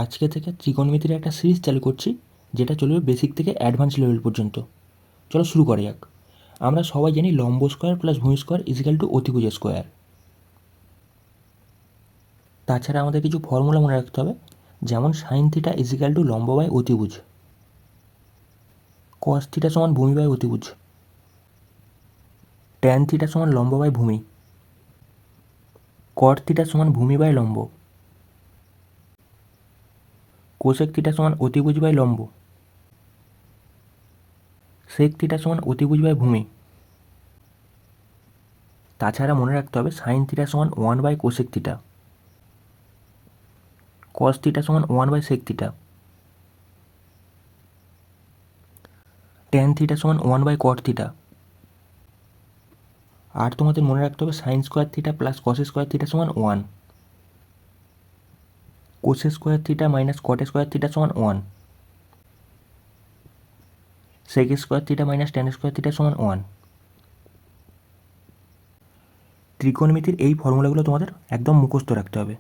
আজকে থেকে ত্রিকোণমিতির একটা সিরিজ চালু করছি, যেটা চলবে বেসিক থেকে অ্যাডভান্স লেভেল পর্যন্ত। চলো শুরু করা যাক। আমরা সবাই জানি লম্ব স্কোয়ার প্লাস ভূমি স্কোয়ার ইজিক্যাল টু অতিভুজ স্কোয়ার। তাছাড়া আমাদের কিছু ফর্মুলা মনে রাখতে হবে, যেমন সাইন থিটা ইজিক্যাল টু লম্ব বাই অতিভুজ, কস থিটা সমান ভূমি বাই অতিভুজ, ট্যান থিটা সমান লম্ব বাই ভূমি, কট থিটা সমান ভূমি বাই লম্ব, কোসেক থিটা সমান অতিভুজ বাই লম্ব, সেক থিটা সমান অতিভুজ বাই ভূমি। তাছাড়া মনে রাখতে হবে সাইন থিটা সমান 1 by cosec theta, cos theta সমান 1 by sec theta, tan theta সমান 1 বাই কট থিটা। আর তোমাদের মনে রাখতে হবে sine square theta plus cos square theta সমান 1, cos square theta minus cot square theta সমান 1, sec square theta minus tan square theta সমান 1। ত্রিকোণমিতির এই ফর্মুলাগুলো তোমাদের একদম মুখস্থ রাখতে হবে।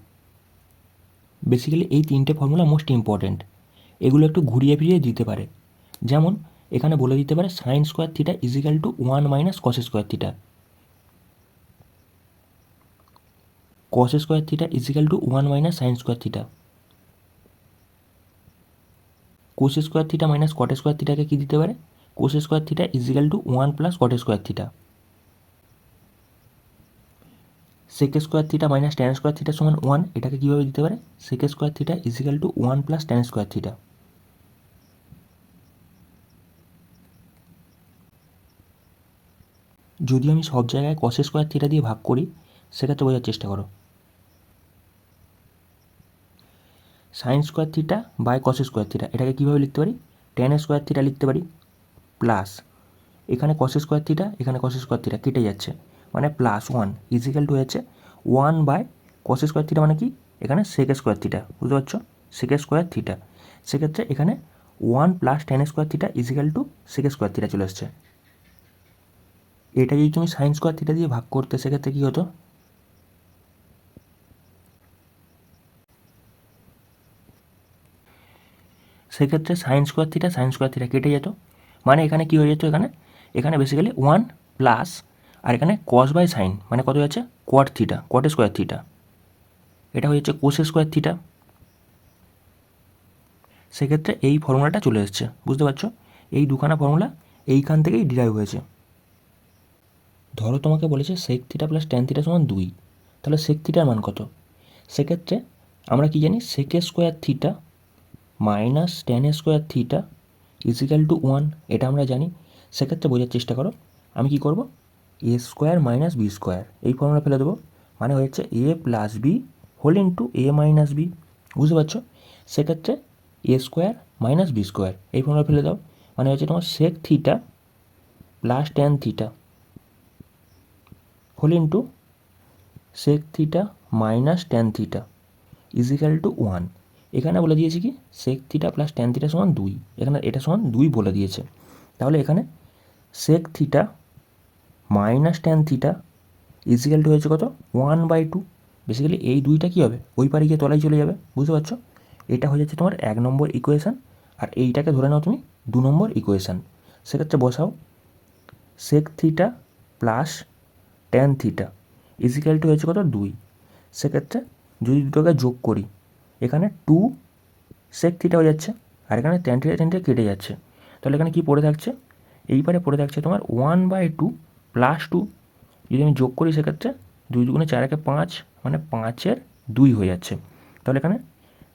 বেসিক্যালি এই তিনটে ফর্মুলা মোস্ট ইম্পর্ট্যান্ট। এগুলো একটু ঘুরিয়ে ফিরিয়ে দিতে পারে। যেমন এখানে বলে দিতে পারে sine square theta equal to 1 minus cos square theta, cos square theta equal to 1 minus sine square theta, cosec square theta minus cot square থিটাকে কী দিতে পারে, cosec square theta equal to 1 plus cot square theta, sec square theta minus tan square theta সমান 1, এটাকে কীভাবে দিতে পারে, sec square theta equal to 1 plus tan square theta. যদি আমি সব জায়গায় কস স্কোয়ার থিটা দিয়ে ভাগ করি, সেক্ষেত্রে বোঝার চেষ্টা করো। Sine square theta by cos square theta, এটাকে কীভাবে লিখতে পারি, ট্যান স্কোয়ার থিটা লিখতে পারি, প্লাস এখানে কস স্কোয়ার থিটা, এখানে কস স্কোয়ার থিটা কেটে যাচ্ছে, মানে প্লাস 1 ইজিক্যাল টু হচ্ছে 1 বাই কস স্কোয়ার থিটা, মানে কি এখানে সেক স্কোয়ার থিটা, বুঝতে পারছো, সেক স্কোয়ার থিটা। সেক্ষেত্রে এখানে 1 plus tan square theta equal to sec square theta চলে এসছে। এটা যদি তুমি সাইন স্কোয়ার থিটা দিয়ে ভাগ করতে, সেক্ষেত্রে কী হতো, সেক্ষেত্রে সাইন স্কোয়ার থিটা কেটে যেত, মানে এখানে কী হয়ে যেত, এখানে এখানে বেসিক্যালি 1 প্লাস, আর এখানে কস বাই সাইন, মানে কত যাচ্ছে, কোয়াট থিটা, কোয়াট স্কোয়ার থিটা, এটা হয়ে যাচ্ছে কোস স্কোয়ার থিটা। সেক্ষেত্রে এই ফর্মুলাটা চলে এসছে, বুঝতে পারছো, এই দুখানা ফর্মুলা এইখান থেকেই ডিরাইভ হয়েছে। ধরো তোমাকে বলেছে sec theta plus tan theta সমান 2, তাহলে সেক থিটার মান কত, সেক্ষেত্রে আমরা কি জানি, sec square theta minus tan square theta equal to 1, এটা আমরা জানি। সেক্ষেত্রে বোঝার চেষ্টা করো, আমি কি করব, a square minus b square, এই ফর্মুলা ফেলে দেবো, মানে হচ্ছে a plus b whole into a minus b, বুঝতে পারছো। সেক্ষেত্রে a square minus b square, এই ফর্মুলা ফেলে দাও, মানে হচ্ছে তোমার sec theta plus tan theta whole into sec theta minus tan theta equal to 1। এখানে বলে দিয়েছি কি, sec theta plus tan theta সমান 2, এখানে এটা সমান 2 বলে দিয়েছে। তাহলে এখানে sec theta minus tan theta equal to হয়েছে কত, 1/2। বেসিক্যালি এই দুইটা কী হবে, ওই পারে গিয়ে তলায় চলে যাবে, বুঝতে পারছো। এটা হয়ে যাচ্ছে তোমার 1 নম্বর ইকুয়েশান, আর এইটাকে ধরে নাও তুমি 2 নম্বর ইকুয়েশান। সেক্ষেত্রে বসাও sec theta plus tan theta equal to হয়েছে কত, 2। সেক্ষেত্রে যদি দুটোকে যোগ করি, এখানে 2 সেক থিটা হয়ে যাচ্ছে, আর এখানে ট্যান থিটা কেটে যাচ্ছে। তাহলে এখানে কী পড়ে থাকছে, এই পারে পড়ে থাকছে তোমার 1/2 প্লাস 2। যদি আমি যোগ করি, সেক্ষেত্রে 2 2 4 একে 5, মানে 5-এর 2 হয়ে যাচ্ছে। তাহলে এখানে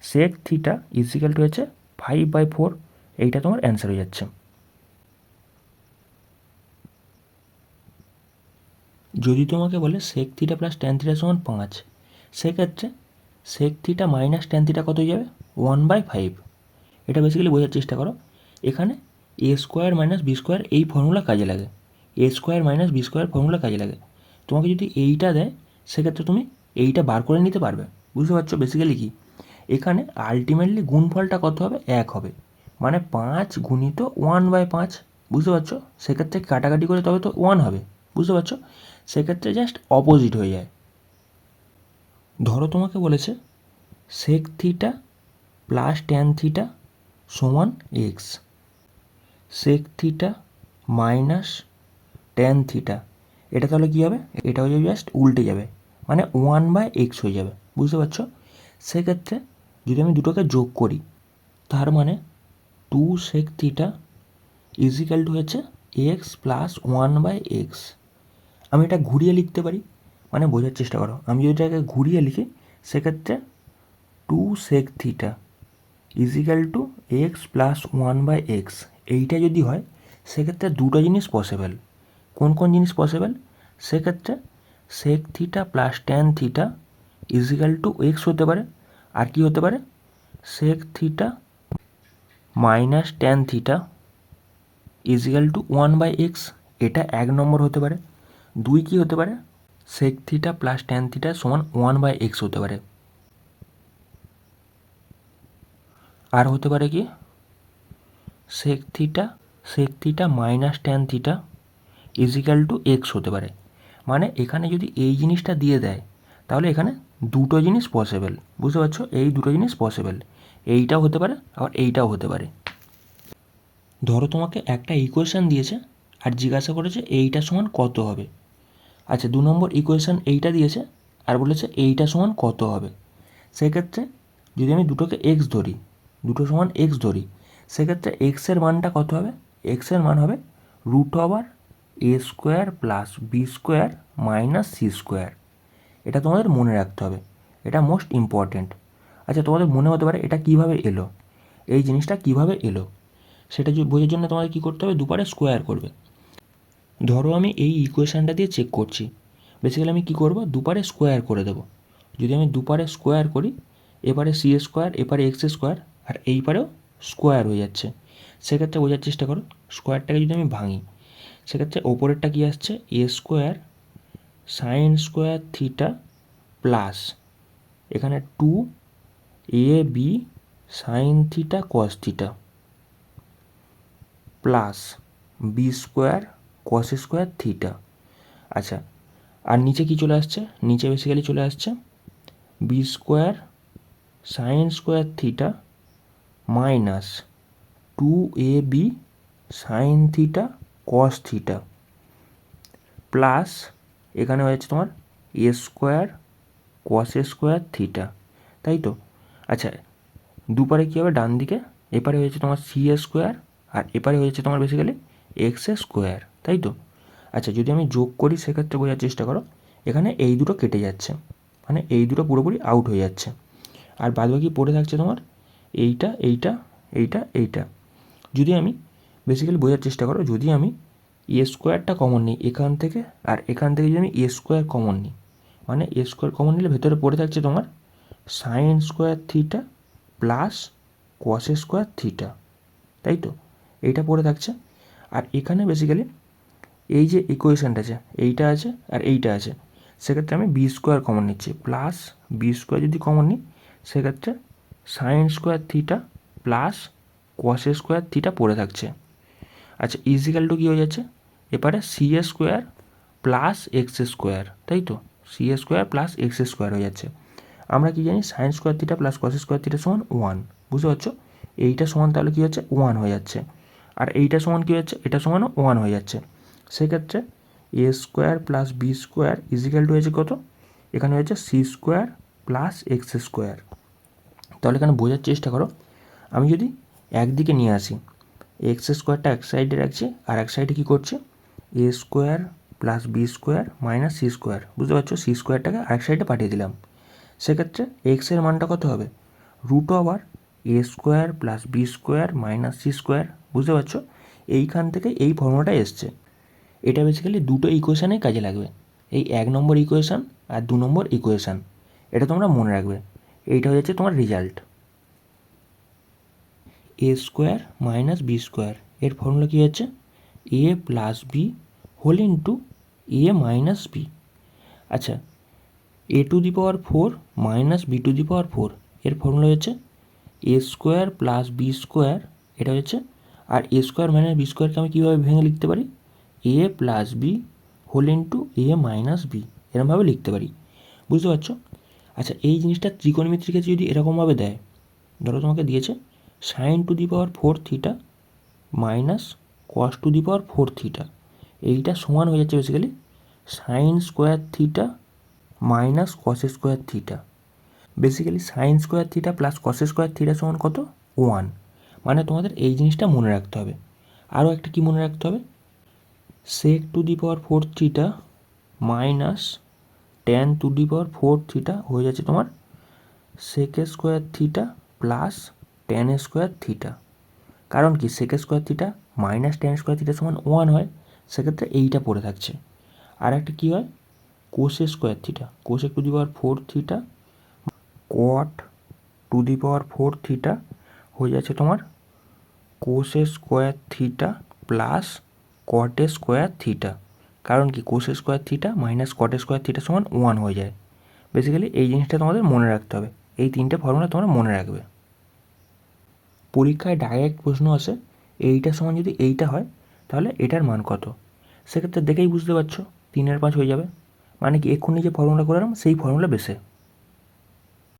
সেক থিটা ইজিক্যাল টু হচ্ছে 5/4, এইটা তোমার অ্যান্সার হয়ে যাচ্ছে। যদি তোমাকে বলে sec theta plus tan theta সমান 5, সেক্ষেত্রে sec theta minus tan theta কত হয়ে যাবে, 1/5। এটা বেসিক্যালি বোঝার চেষ্টা করো, এখানে a square minus b square এই ফর্মুলা কাজে লাগে, a square minus b square formula কাজে লাগে। তোমাকে যদি এইটা দেয়, সেক্ষেত্রে তুমি এইটা বার করে নিতে পারবে, বুঝতে পারছো। বেসিক্যালি কি, এখানে আলটিমেটলি গুণফলটা কত হবে, 1 হবে, মানে 5 গুণিত 1/5, বুঝতে পারছো। সেক্ষেত্রে কাটাকাটি করে তবে তো 1 হবে, বুঝতে পারছো। সেক্ষেত্রে জাস্ট অপোজিট হয়ে যায়। ধরো তোমাকে বলেছে sec theta plus tan theta সমান x, sec theta minus tan theta, এটা তাহলে কী হবে, এটা হয়ে যাবে জাস্ট উল্টে যাবে, মানে 1/x হয়ে যাবে, বুঝতে পারছো? সেক্ষেত্রে যদি আমি দুটোকে যোগ করি, তার মানে 2 সেক থিটা ইজিক্যাল টু হচ্ছে এক্স প্লাস 1/x। আমি এটা ঘুরিয়ে লিখতে পারি, মানে বোঝার চেষ্টা করো, আমি যদি এটাকে ঘুরিয়ে লিখি সেক্ষেত্রে 2 sec theta equal to x plus 1/x, এইটা যদি হয় সেক্ষেত্রে দুটো জিনিস পসিবল। কোন কোন জিনিস পসিবল? সেক্ষেত্রে sec theta plus tan theta equal to x হতে পারে, আর কি হতে পারে, sec theta minus tan theta equal to 1/x, এটা 1 নম্বর হতে পারে। 2 কি হতে পারে, sec theta plus tan theta সমান 1/x হতে পারে। আর হতে পারে কি, sec theta minus tan theta equal to x হতে পারে। মানে এখানে যদি এই জিনিসটা দিয়ে দেয় তাহলে এখানে দুটো জিনিস পসিবল, বুঝতে পারছো? এই দুটো জিনিস পসিবল, এইটাও হতে পারে আবার এইটাও হতে পারে। ধরো তোমাকে একটা ইকুয়েশান দিয়েছে আর জিজ্ঞাসা করেছে এইটা সমান কত হবে। আচ্ছা, 2 নম্বর ইকুয়েশান এইটা দিয়েছে আর বলেছে এইটা সমান কত হবে। সেক্ষেত্রে যদি আমি দুটোকে এক্স ধরি, দুটো সমান এক্স ধরি, সেক্ষেত্রে এক্সের মানটা কত হবে, এক্সের মান হবে √a² plus b² minus c²। এটা তোমাদের মনে রাখতে হবে, এটা মোস্ট ইম্পর্ট্যান্ট। আচ্ছা, তোমাদের মনে হতে পারে এটা কিভাবে এলো, এই জিনিসটা কিভাবে এলো, সেটা বোঝার জন্য তোমাদের কী করতে হবে, দুপারে স্কোয়ার করবে। ধরো আমি এই ইকুয়েশানটা দিয়ে চেক করছি, বেসিক্যালি আমি কী করবো, দুপারে স্কোয়ার করে দেবো। যদি আমি দুপারে স্কোয়ার করি, এপারে c², এপারে x², আর এই পারেও স্কোয়ার হয়ে যাচ্ছে। সেক্ষেত্রে বোঝার চেষ্টা করো, স্কোয়ারটাকে যদি আমি ভাঙি সেক্ষেত্রে ওপরেরটা কী আসছে, a² sin² থিটা প্লাস এখানে 2ab sin theta cos theta plus b² cos² theta. আচ্ছা, আর নিচে কি চলে আসছে, নিচে বেসিক্যালি চলে আসছে b² sin² theta minus 2ab sin theta cos theta plus এখানে হয়েছে তোমার a² cos² থিটা, তাই তো? আচ্ছা, দুপারে কী হবে, ডান দিকে এপারে হয়েছে তোমার c² আর এপারে হয়েছে তোমার বেসিক্যালি x², তাই তো? আচ্ছা, যদি আমি যোগ করি সেক্ষেত্রে বোঝার চেষ্টা করো, এখানে এই দুটো কেটে যাচ্ছে, মানে এই দুটো পুরোপুরি আউট হয়ে যাচ্ছে, আর বাদবাকি পড়ে থাকছে তোমার এইটা এইটা এইটা এইটা। যদি আমি বেসিক্যালি বোঝার চেষ্টা করো, যদি আমি a²টা কমন নিই এখান থেকে, আর এখান থেকে যদি আমি a² কমন নিই, মানে a² কমন নিলে ভেতরে পড়ে থাকছে তোমার sin² theta plus cos² theta, তাই তো? এইটা পড়ে থাকছে। আর এখানে বেসিক্যালি এই যে ইকুয়েশানটা আছে, এইটা আছে আর এইটা আছে, সেক্ষেত্রে আমি b² কমন নিচ্ছি, প্লাস b² যদি কমন নিই সেক্ষেত্রে sin² theta plus cos² theta পড়ে থাকছে। আচ্ছা, ইজিক্যাল টু কী হয়ে যাচ্ছে, এপারে c² প্লাস x², তাই তো? c² প্লাস x² হয়ে যাচ্ছে। আমরা কি জানি, sin² theta plus cos² theta সমান 1, বুঝতে পারছো? এইটা সমান তাহলে কী হচ্ছে, 1 হয়ে যাচ্ছে, আর এইটা সমান কী হচ্ছে, এটা সমানও 1 হয়ে যাচ্ছে। সেক্ষেত্রে a² plus b² is equal to হয়েছে কত, এখানে হয়েছে c² প্লাস x²। তাহলে এখানে বোঝার চেষ্টা করো, আমি যদি একদিকে নিয়ে আসি, x² এক সাইডে রাখছি আর এক সাইডে কী করছে, a² plus b² minus c², বুঝতে পারছো? c²টাকে আরেক সাইডে পাঠিয়ে দিলাম। সেক্ষেত্রে এক্সের মানটা কত হবে, √a² plus b² minus c², বুঝতে পারছো? এইখান থেকে এই ফর্মুলাটা এসছে। এটা বেসিক্যালি দুটো ইকুয়েশানেই কাজে লাগবে, এই 1 নম্বর ইকুয়েশান আর 2 নম্বর ইকুয়েশান, এটা তোমরা মনে রাখবে। এইটা হয়ে যাচ্ছে তোমার রেজাল্ট। a² মাইনাস b², এর ফর্মুলা কী হচ্ছে, a plus b whole into a minus b. আচ্ছা, a⁴ মাইনাস b⁴, এর ফর্মুলা হচ্ছে a² প্লাস b², এটা হচ্ছে, আর a² মাইনাস b²কে আমি কীভাবে ভেঙে লিখতে পারি, a plus b whole into a minus b, এরকমভাবে লিখতে পারি, বুঝতে পারছো? আচ্ছা, এই জিনিসটা ত্রিকোণমিতির ক্ষেত্রে যদি এরকমভাবে দেয় ধরো তোমাকে দিয়েছে sine to the power 4 theta minus cos to the power 4 theta, এইটা সমান হয়ে যাচ্ছে basically sine square theta minus cos square theta. Basically sine square theta plus cos square theta সমান কত? 1। মানে তোমাদের এই জিনিসটা মনে রাখতে হবে। আরও একটা কি মনে রাখতে হবে, sec to the power 4 theta minus tan to the power 4 theta হয়ে যাচ্ছে তোমার sec square theta plus tan square theta. কারণ কি sec square theta minus tan square theta সমান 1 হয়, সেক্ষেত্রে এইটা পড়ে থাকছে। আর একটা কী হয়, cosec square theta, cosec to the power 4 theta cot to the power 4 theta হয়ে যাচ্ছে তোমার cosec square theta plus cot square theta. কারণ কি cosec square theta minus cot square theta সমান 1 হয়ে যায়। বেসিক্যালি এই জিনিসটা তোমাদের মনে রাখতে হবে, এই তিনটে ফর্মুলা তোমরা মনে রাখবে। পরীক্ষায় ডাইরেক্ট প্রশ্ন আসে এইটার সমান যদি এইটা হয় তাহলে এটার মান কত, সেক্ষেত্রে দেখেই বুঝতে পারছো 3/5 হয়ে যাবে। মানে কি এক্ষুনি যে ফর্মুলা করলাম সেই ফর্মুলা বেসে